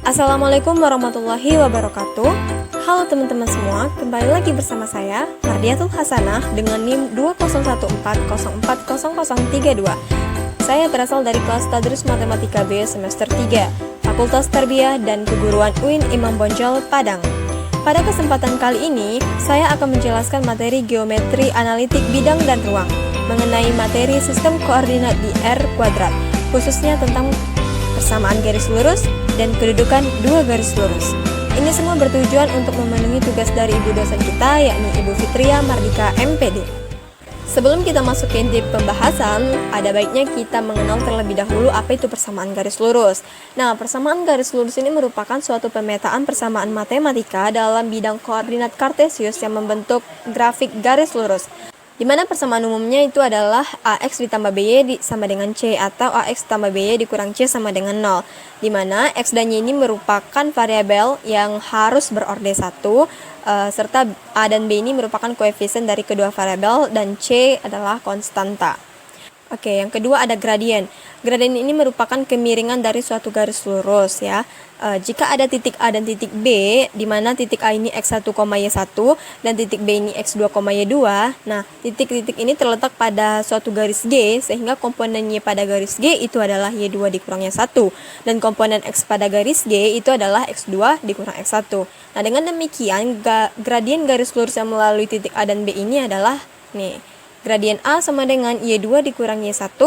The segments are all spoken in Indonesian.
Assalamualaikum warahmatullahi wabarakatuh. Halo teman-teman semua, kembali lagi bersama saya Mardiatul Hasanah dengan NIM 20140400032. Saya berasal dari kelas Tadrus Matematika B semester 3, Fakultas Tarbiyah dan Keguruan UIN Imam Bonjol, Padang. Pada kesempatan kali ini, saya akan menjelaskan materi geometri analitik bidang dan ruang mengenai materi sistem koordinat di R², khususnya tentang persamaan garis lurus dan kedudukan dua garis lurus. Ini semua bertujuan untuk memenuhi tugas dari ibu dosen kita, yakni Ibu Fitria Mardika MPD. Sebelum kita masuk ke inti pembahasan, ada baiknya kita mengenal terlebih dahulu apa itu persamaan garis lurus. Nah, persamaan garis lurus ini merupakan suatu pemetaan persamaan matematika dalam bidang koordinat kartesius yang membentuk grafik garis lurus, di mana persamaan umumnya itu adalah AX ditambah BY sama dengan C atau AX tambah BY dikurang C sama dengan 0, di mana X dan Y ini merupakan variabel yang harus berorde 1, serta A dan B ini merupakan koefisien dari kedua variabel dan C adalah konstanta. Oke, yang kedua ada gradien. Gradien ini merupakan kemiringan dari suatu garis lurus ya. Jika ada titik A dan titik B, di mana titik A ini x1, y1 dan titik B ini x2, y2. Nah, titik-titik ini terletak pada suatu garis G, sehingga komponen Y pada garis G itu adalah Y2 dikurangnya 1, dan komponen X pada garis G itu adalah x2 dikurang x1. Nah, dengan demikian gradien garis lurus yang melalui titik A dan B ini adalah gradien A sama dengan Y2 dikurang Y1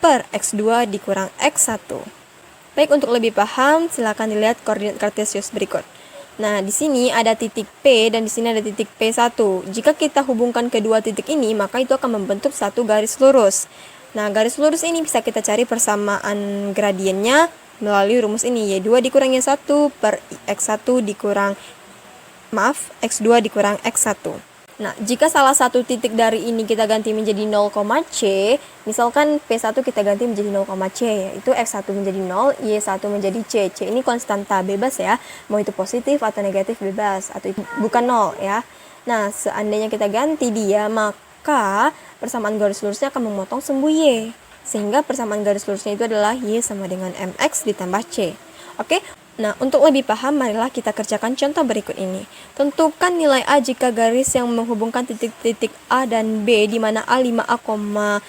per X2 dikurang X1. Baik, untuk lebih paham, silakan dilihat koordinat kartesius berikut. Nah, di sini ada titik P dan di sini ada titik P1. Jika kita hubungkan kedua titik ini, maka itu akan membentuk satu garis lurus. Nah, garis lurus ini bisa kita cari persamaan gradiennya melalui rumus ini, Y2 dikurang Y1 per X1 dikurang X2 dikurang X1. Nah, jika salah satu titik dari ini kita ganti menjadi 0, C, misalkan P1 kita ganti menjadi 0, C, yaitu X1 menjadi 0, Y1 menjadi C. C ini konstanta bebas ya, mau itu positif atau negatif bebas, atau itu bukan 0 ya. Nah, seandainya kita ganti dia, maka persamaan garis lurusnya akan memotong sumbu Y, sehingga persamaan garis lurusnya itu adalah Y sama dengan MX ditambah C. Oke? Nah, untuk lebih paham, marilah kita kerjakan contoh berikut ini. Tentukan nilai A jika garis yang menghubungkan titik-titik A dan B, di mana A 5A, 10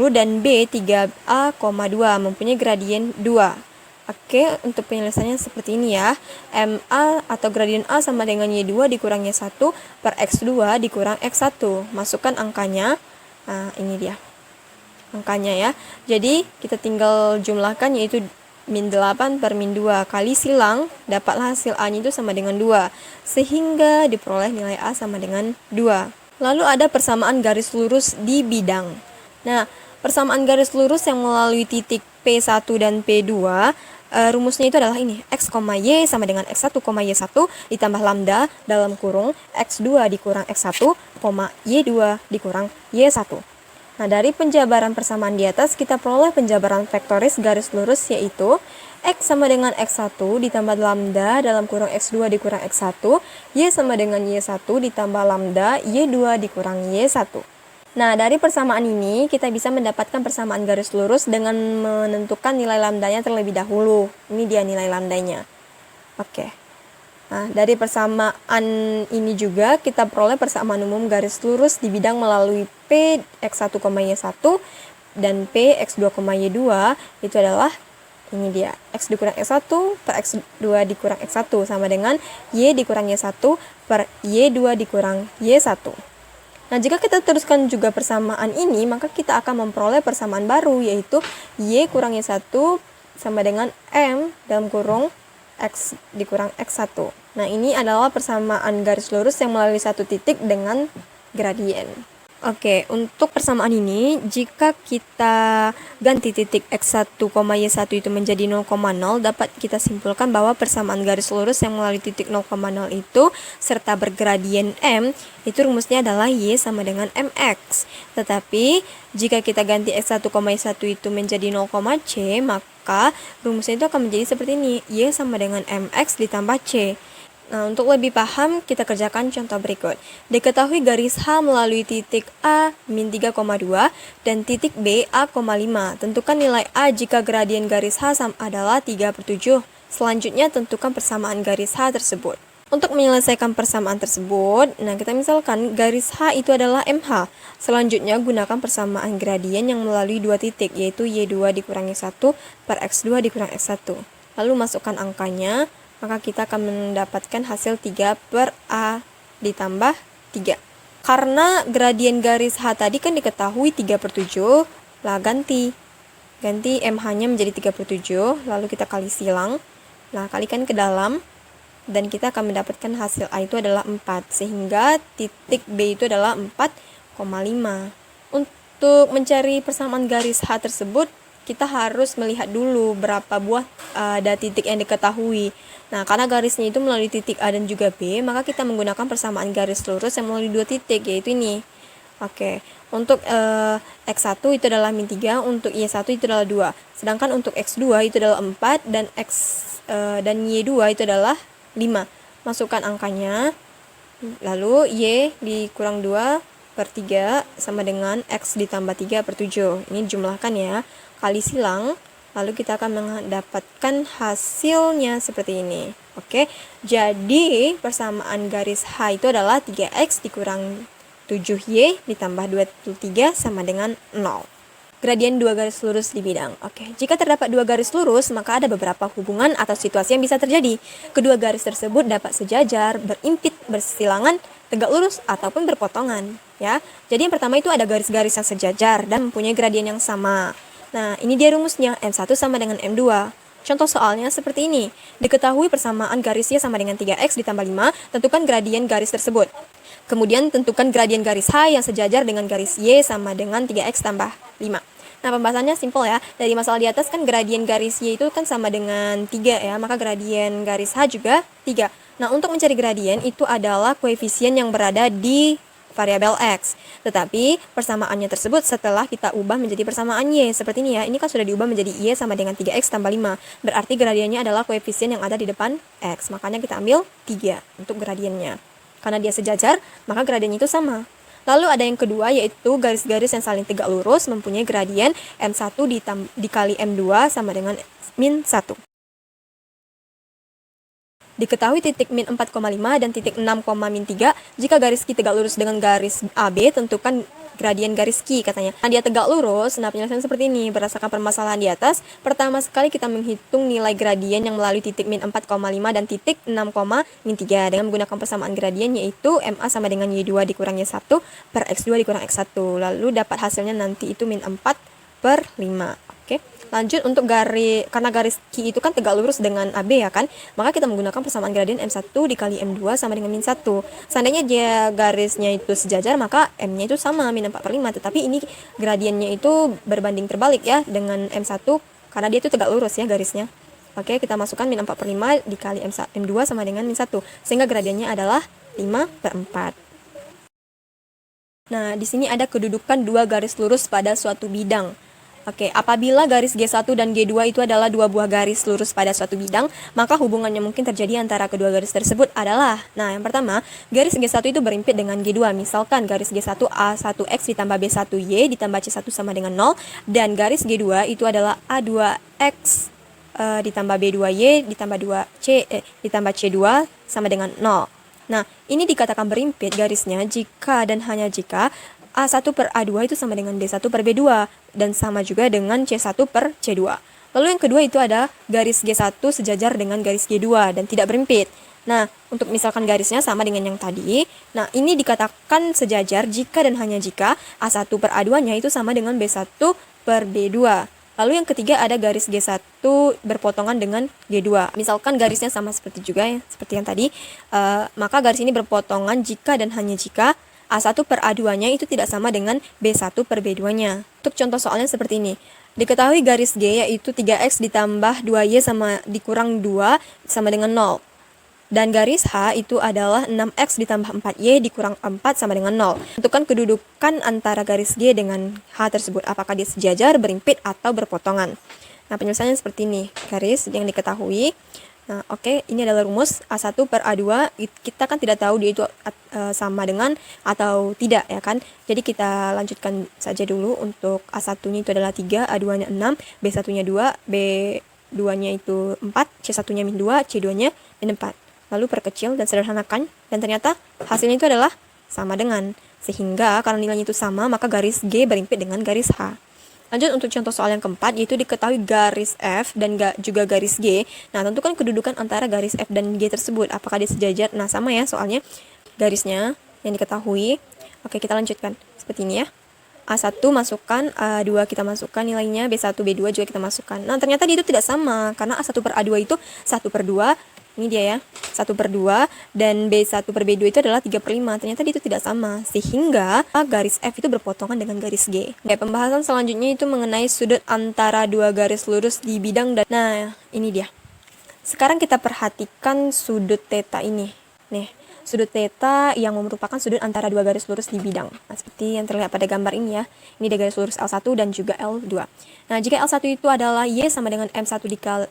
dan B 3A, 2 mempunyai gradien 2. Oke, untuk penyelesaiannya seperti ini ya. MA atau gradien A sama dengan Y2 dikurang Y1 per X2 dikurang X1. Masukkan angkanya. Nah, ini dia angkanya ya. Jadi, kita tinggal jumlahkan, yaitu min 8 per min 2 kali silang, dapatlah hasil A nya itu sama dengan 2, sehingga diperoleh nilai A sama dengan 2. Lalu ada persamaan garis lurus di bidang. Nah, persamaan garis lurus yang melalui titik P1 dan P2, rumusnya itu adalah ini, X, Y sama dengan X1, Y1 ditambah lambda dalam kurung X2 dikurang X1, Y2 dikurang Y1. Nah, dari penjabaran persamaan di atas, kita peroleh penjabaran vektoris garis lurus, yaitu X sama dengan X1 ditambah lambda dalam kurung X2 dikurang X1, Y sama dengan Y1 ditambah lambda Y2 dikurang Y1. Nah, dari persamaan ini, kita bisa mendapatkan persamaan garis lurus dengan menentukan nilai lambdanya terlebih dahulu. Ini dia nilai lambdanya. Oke. Nah, dari persamaan ini juga kita peroleh persamaan umum garis lurus di bidang melalui P X1, Y1 dan P X2, Y2 itu adalah ini dia, X dikurang X1 per X2 dikurang X1 sama dengan Y dikurang Y1 per Y2 dikurang Y1. Nah, jika kita teruskan juga persamaan ini, maka kita akan memperoleh persamaan baru, yaitu Y kurang Y1 sama dengan M dalam kurung X dikurang X1. Nah, ini adalah persamaan garis lurus yang melalui satu titik dengan gradien. Oke, untuk persamaan ini, jika kita ganti titik X1, Y1 itu menjadi 0,0, dapat kita simpulkan bahwa persamaan garis lurus yang melalui titik 0,0 itu, serta bergradien M, itu rumusnya adalah Y sama dengan MX. Tetapi, jika kita ganti X1, Y1 itu menjadi 0, C, maka rumusnya itu akan menjadi seperti ini, Y sama dengan MX ditambah C. Nah, untuk lebih paham, kita kerjakan contoh berikut. Diketahui garis H melalui titik A min 3,2 dan titik B A,5. Tentukan nilai A jika gradien garis H adalah 3/7 Selanjutnya, tentukan persamaan garis H tersebut. Untuk menyelesaikan persamaan tersebut, nah kita misalkan garis H itu adalah MH. Selanjutnya, gunakan persamaan gradien yang melalui dua titik, yaitu Y2 dikurangi 1 per X2 dikurang X1. Lalu masukkan angkanya, maka kita akan mendapatkan hasil 3 per A ditambah 3. Karena gradien garis H tadi kan diketahui 3 per 7, lah ganti MH-nya menjadi 37, lalu kita kali silang. Nah, kalikan ke dalam, dan kita akan mendapatkan hasil A itu adalah 4, sehingga titik B itu adalah 4,5. Untuk mencari persamaan garis H tersebut, kita harus melihat dulu berapa buah ada titik yang diketahui. Nah, karena garisnya itu melalui titik A dan juga B, maka kita menggunakan persamaan garis lurus yang melalui dua titik, yaitu ini. Oke, untuk X1 itu adalah min 3, untuk Y1 itu adalah 2. Sedangkan untuk X2 itu adalah 4, dan Y2 itu adalah 5. Masukkan angkanya, lalu Y dikurang 2 per 3 sama dengan X ditambah 3 per 7. Ini jumlahkan ya, kali silang, lalu kita akan mendapatkan hasilnya seperti ini. Oke, jadi persamaan garis H itu adalah 3X dikurang 7Y ditambah 23 sama dengan 0. Gradien dua garis lurus di bidang. Oke, jika terdapat dua garis lurus, maka ada beberapa hubungan atau situasi yang bisa terjadi. Kedua garis tersebut dapat sejajar, berimpit, bersilangan, tegak lurus, ataupun berpotongan. Ya, jadi yang pertama itu ada garis-garis yang sejajar dan mempunyai gradien yang sama. Nah, ini dia rumusnya, M1 sama dengan M2. Contoh soalnya seperti ini. Diketahui persamaan garisnya sama dengan 3X ditambah 5, tentukan gradien garis tersebut. Kemudian tentukan gradien garis H yang sejajar dengan garis Y sama dengan 3X tambah 5. Nah, pembahasannya simpel ya. Dari masalah di atas kan gradien garis Y itu kan sama dengan 3 ya, maka gradien garis H juga 3. Nah, untuk mencari gradien itu adalah koefisien yang berada di variabel X. Tetapi persamaannya tersebut setelah kita ubah menjadi persamaan Y. Seperti ini ya, ini kan sudah diubah menjadi Y sama dengan 3X tambah 5. Berarti gradiennya adalah koefisien yang ada di depan X. Makanya kita ambil 3 untuk gradiennya. Karena dia sejajar, maka gradiennya itu sama. Lalu ada yang kedua, yaitu garis-garis yang saling tegak lurus mempunyai gradien M1 dikali M2 sama dengan min 1. Diketahui titik min 4,5 dan titik 6, min 3. Jika garis Q tegak lurus dengan garis AB, tentukan gradien garis Q katanya. Nah, dia tegak lurus. Nah, penyelesaian seperti ini. Berdasarkan permasalahan di atas, pertama sekali kita menghitung nilai gradien yang melalui titik min 4,5 dan titik 6, min 3 dengan menggunakan persamaan gradien, yaitu MA sama dengan Y2 dikurang Y1 per X2 dikurang X1. Lalu dapat hasilnya nanti itu min 4 per 5. Oke. Lanjut untuk karena garis Q itu kan tegak lurus dengan AB ya kan, maka kita menggunakan persamaan gradien M1 dikali M2 sama dengan min 1. Seandainya dia garisnya itu sejajar, maka M-nya itu sama, min 4 per 5. Tetapi ini gradiennya itu berbanding terbalik ya dengan M1, karena dia itu tegak lurus ya garisnya. Oke, kita masukkan min 4 per 5 dikali M2 sama dengan min 1. Sehingga gradiennya adalah 5 per 4. Nah, di sini ada kedudukan dua garis lurus pada suatu bidang. Oke, apabila garis G1 dan G2 itu adalah dua buah garis lurus pada suatu bidang, maka hubungannya mungkin terjadi antara kedua garis tersebut adalah, nah yang pertama, garis G1 itu berimpit dengan G2. Misalkan garis G1 A1X ditambah B1Y ditambah C1 sama dengan 0, dan garis G2 itu adalah A2X ditambah B2Y ditambah ditambah C2 sama dengan 0. Nah, ini dikatakan berimpit garisnya jika dan hanya jika A1 per A2 itu sama dengan B1 per B2 dan sama juga dengan C1 per C2. Lalu yang kedua itu ada garis G1 sejajar dengan garis G2 dan tidak berimpit. Nah, untuk misalkan garisnya sama dengan yang tadi, nah ini dikatakan sejajar jika dan hanya jika A1 per A2-nya itu sama dengan B1 per B2. Lalu yang ketiga ada garis G1 berpotongan dengan G2. Misalkan garisnya sama seperti juga ya, seperti yang tadi, maka garis ini berpotongan jika dan hanya jika A1 per A2-nya itu tidak sama dengan B1 per B2-nya. Untuk contoh soalnya seperti ini. Diketahui garis G yaitu 3X ditambah 2Y sama dikurang 2 sama dengan 0. Dan garis H itu adalah 6X ditambah 4Y dikurang 4 sama dengan 0. Tentukan kedudukan antara garis G dengan H tersebut. Apakah dia sejajar, berimpit, atau berpotongan. Nah, penyelesaiannya seperti ini. Garis yang diketahui. Nah, oke, ini adalah rumus A1 per A2. Kita kan tidak tahu dia itu sama dengan atau tidak ya kan. Jadi kita lanjutkan saja dulu. Untuk A1-nya itu adalah 3, A2-nya 6, B1-nya 2, 2-nya itu 4, C1-nya min 2, C2-nya min 4. Lalu perkecil dan sederhanakan, dan ternyata hasilnya itu adalah sama dengan. Sehingga karena nilainya itu sama, maka garis G berimpit dengan garis H. Lanjut untuk contoh soal yang keempat, yaitu diketahui garis F dan juga garis G. Nah, tentukan kedudukan antara garis F dan G tersebut. Apakah dia sejajar? Nah, sama ya soalnya garisnya yang diketahui. Oke, kita lanjutkan. Seperti ini ya. A1 masukkan, A2 kita masukkan nilainya, B1, B2 juga kita masukkan. Nah, ternyata dia itu tidak sama, karena A1 per A2 itu 1/2, ini dia ya, 1/2, dan B1 per B2 itu adalah 3/5. Ternyata dia itu tidak sama, sehingga garis F itu berpotongan dengan garis G. Oke, pembahasan selanjutnya itu mengenai sudut antara dua garis lurus di bidang dan... Nah, ini dia. Sekarang kita perhatikan sudut theta ini. Nih, sudut theta yang merupakan sudut antara dua garis lurus di bidang. Nah, seperti yang terlihat pada gambar ini ya. Ini ada garis lurus L1 dan juga L2. Nah, jika L1 itu adalah Y sama dengan M1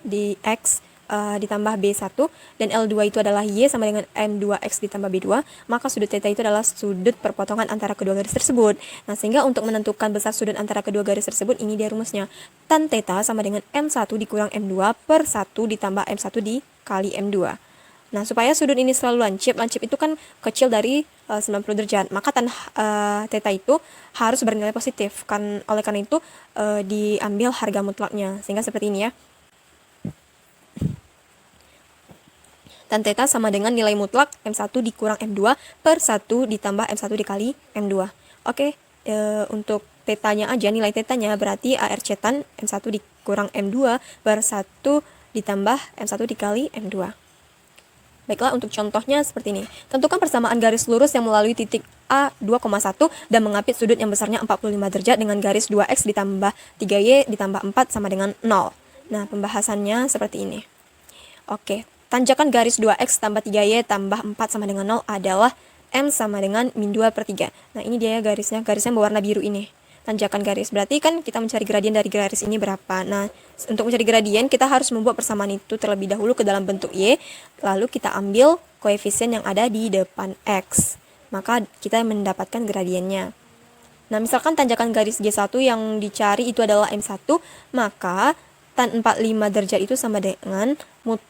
di X ditambah B1, dan L2 itu adalah Y sama dengan M2X ditambah B2, maka sudut theta itu adalah sudut perpotongan antara kedua garis tersebut. Nah, sehingga untuk menentukan besar sudut antara kedua garis tersebut, ini dia rumusnya. Tan theta sama dengan M1 dikurang M2 per 1 ditambah M1 dikali M2. Nah, supaya sudut ini selalu lancip itu kan kecil dari 90 derajat, maka tan theta itu harus bernilai positif. Oleh karena itu diambil harga mutlaknya, sehingga seperti ini ya. Tan theta sama dengan nilai mutlak M1 dikurang M2 per 1 ditambah M1 dikali M2. Oke, untuk tetanya aja, nilai tetanya berarti ARC tan M1 dikurang M2 per 1 ditambah M1 dikali M2. Baiklah, untuk contohnya seperti ini. Tentukan persamaan garis lurus yang melalui titik A 2,1 dan mengapit sudut yang besarnya 45 derajat dengan garis 2X ditambah 3Y ditambah 4 sama dengan 0. Nah, pembahasannya seperti ini. Oke, tanjakan garis 2X tambah 3Y tambah 4 sama dengan 0 adalah M sama dengan min 2 per 3. Nah, ini dia garisnya berwarna biru ini. Tanjakan garis, berarti kan kita mencari gradien dari garis ini berapa. Nah, untuk mencari gradien kita harus membuat persamaan itu terlebih dahulu ke dalam bentuk Y, lalu kita ambil koefisien yang ada di depan X, maka kita mendapatkan gradiennya. Nah, misalkan tanjakan garis G1 yang dicari itu adalah M1, maka tan 45 derajat itu sama dengan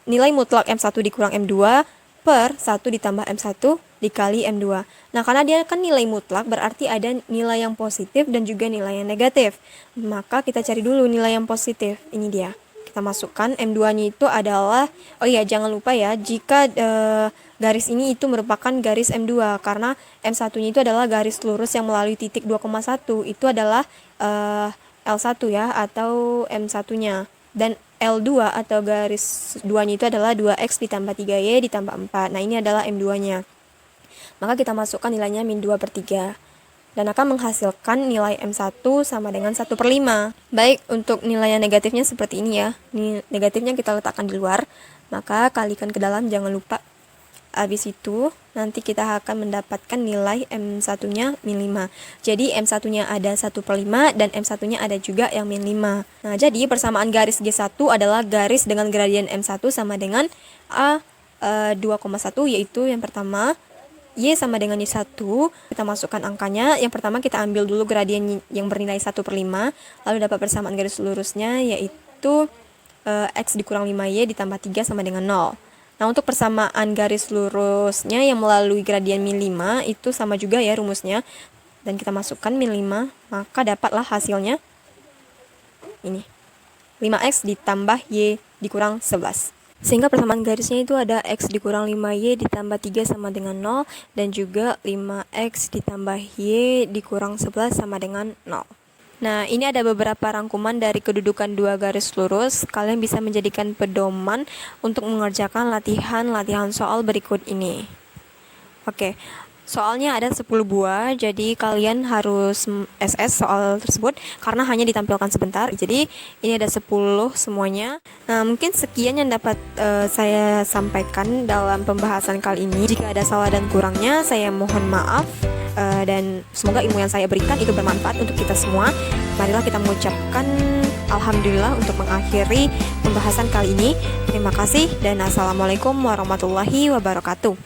nilai mutlak M1 dikurang M2 per 1 ditambah M1 dikali M2. Nah, karena dia kan nilai mutlak, berarti ada nilai yang positif dan juga nilai yang negatif. Maka kita cari dulu nilai yang positif. Ini dia. Kita masukkan M2-nya itu adalah, oh iya jangan lupa ya, jika garis ini itu merupakan garis M2, karena M1-nya itu adalah garis lurus yang melalui titik 2,1, itu adalah L1 ya, atau M1-nya. Dan L2 atau garis 2-nya itu adalah 2X ditambah 3Y ditambah 4. Nah, ini adalah M2-nya. Maka kita masukkan nilainya min 2 per 3. Dan akan menghasilkan nilai M1 sama dengan 1/5. Baik, untuk nilai yang negatifnya seperti ini ya. Ini negatifnya kita letakkan di luar. Maka kalikan ke dalam, jangan lupa. Habis itu nanti kita akan mendapatkan nilai M1-nya min 5. Jadi M1-nya ada 1/5 dan M1-nya ada juga yang min 5. Nah, jadi persamaan garis G1 adalah garis dengan gradien M1 sama dengan A 2,1, yaitu yang pertama Y sama dengan Y1. Kita masukkan angkanya. Yang pertama kita ambil dulu gradien yang bernilai 1/5, lalu dapat persamaan garis lurusnya yaitu X dikurang 5Y ditambah 3 sama dengan 0. Nah, untuk persamaan garis lurusnya yang melalui gradien min 5 itu sama juga ya rumusnya. Dan kita masukkan min 5, maka dapatlah hasilnya ini. 5X ditambah Y dikurang 11. Sehingga persamaan garisnya itu ada X dikurang 5Y ditambah 3 sama dengan 0, dan juga 5X ditambah Y dikurang 11 sama dengan 0. Nah, ini ada beberapa rangkuman dari kedudukan dua garis lurus. Kalian bisa menjadikan pedoman untuk mengerjakan latihan soal berikut ini. Oke, soalnya ada 10 buah, jadi kalian harus SS soal tersebut karena hanya ditampilkan sebentar. Jadi ini ada 10 semuanya. Nah, mungkin sekian yang dapat saya sampaikan dalam pembahasan kali ini. Jika ada salah dan kurangnya, saya mohon maaf. Dan semoga ilmu yang saya berikan itu bermanfaat untuk kita semua. Marilah kita mengucapkan alhamdulillah untuk mengakhiri pembahasan kali ini. Terima kasih dan assalamualaikum warahmatullahi wabarakatuh.